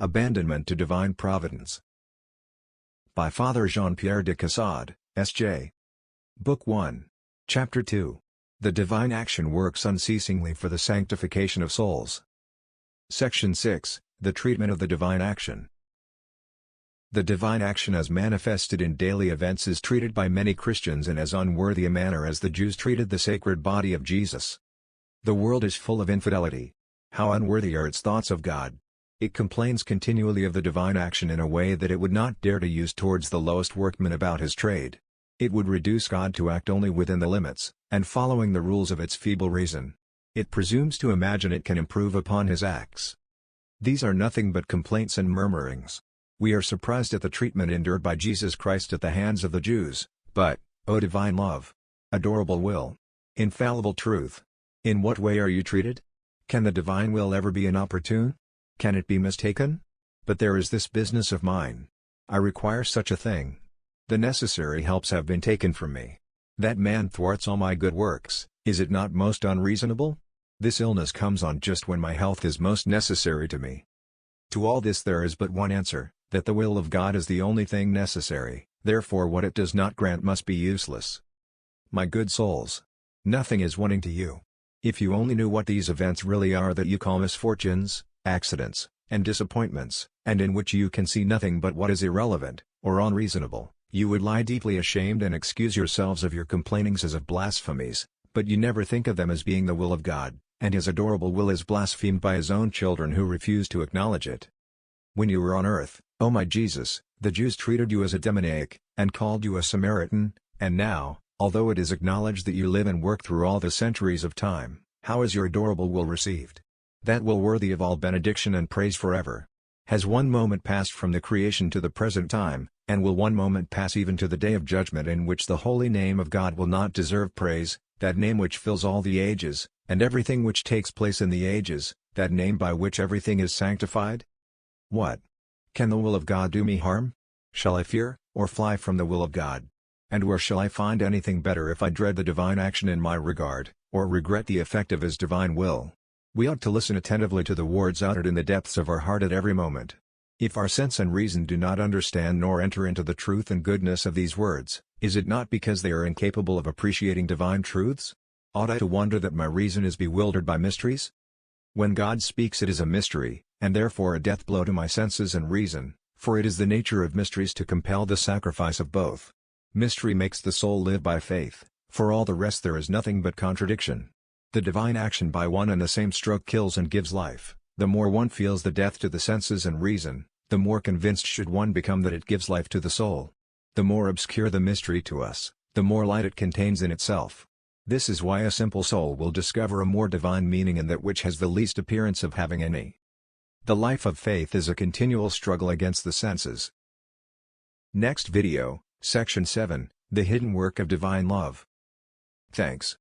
Abandonment to Divine Providence. By Father Jean-Pierre de Caussade, S.J. Book 1. Chapter 2. The Divine Action Works Unceasingly for the Sanctification of Souls. Section 6. The Treatment of the Divine Action. The divine action as manifested in daily events is treated by many Christians in as unworthy a manner as the Jews treated the sacred body of Jesus. The world is full of infidelity. How unworthy are its thoughts of God! It complains continually of the divine action in a way that it would not dare to use towards the lowest workman about his trade. It would reduce God to act only within the limits, and following the rules of its feeble reason. It presumes to imagine it can improve upon his acts. These are nothing but complaints and murmurings. We are surprised at the treatment endured by Jesus Christ at the hands of the Jews, but, O divine love! Adorable will! Infallible truth! In what way are you treated? Can the divine will ever be inopportune? Can it be mistaken? But there is this business of mine. I require such a thing. The necessary helps have been taken from me. That man thwarts all my good works. Is it not most unreasonable? This illness comes on just when my health is most necessary to me. To all this there is but one answer, that the will of God is the only thing necessary, therefore what it does not grant must be useless. My good souls! Nothing is wanting to you. If you only knew what these events really are that you call misfortunes, accidents, and disappointments, and in which you can see nothing but what is irrelevant, or unreasonable, you would lie deeply ashamed and excuse yourselves of your complainings as of blasphemies, but you never think of them as being the will of God, and His adorable will is blasphemed by His own children who refuse to acknowledge it. When you were on earth, O my Jesus, the Jews treated you as a demoniac, and called you a Samaritan, and now, although it is acknowledged that you live and work through all the centuries of time, how is your adorable will received? That will worthy of all benediction and praise forever. Has one moment passed from the creation to the present time, and will one moment pass even to the day of judgment in which the holy name of God will not deserve praise, that name which fills all the ages, and everything which takes place in the ages, that name by which everything is sanctified? What? Can the will of God do me harm? Shall I fear, or fly from the will of God? And where shall I find anything better if I dread the divine action in my regard, or regret the effect of His divine will? We ought to listen attentively to the words uttered in the depths of our heart at every moment. If our sense and reason do not understand nor enter into the truth and goodness of these words, is it not because they are incapable of appreciating divine truths? Ought I to wonder that my reason is bewildered by mysteries? When God speaks it is a mystery, and therefore a death blow to my senses and reason, for it is the nature of mysteries to compel the sacrifice of both. Mystery makes the soul live by faith, for all the rest there is nothing but contradiction. The divine action by one and the same stroke kills and gives life. The more one feels the death to the senses and reason, the more convinced should one become that it gives life to the soul. The more obscure the mystery to us, the more light it contains in itself. This is why a simple soul will discover a more divine meaning in that which has the least appearance of having any. The life of faith is a continual struggle against the senses. Next video, Section 7, The Hidden Work of Divine Love. Thanks.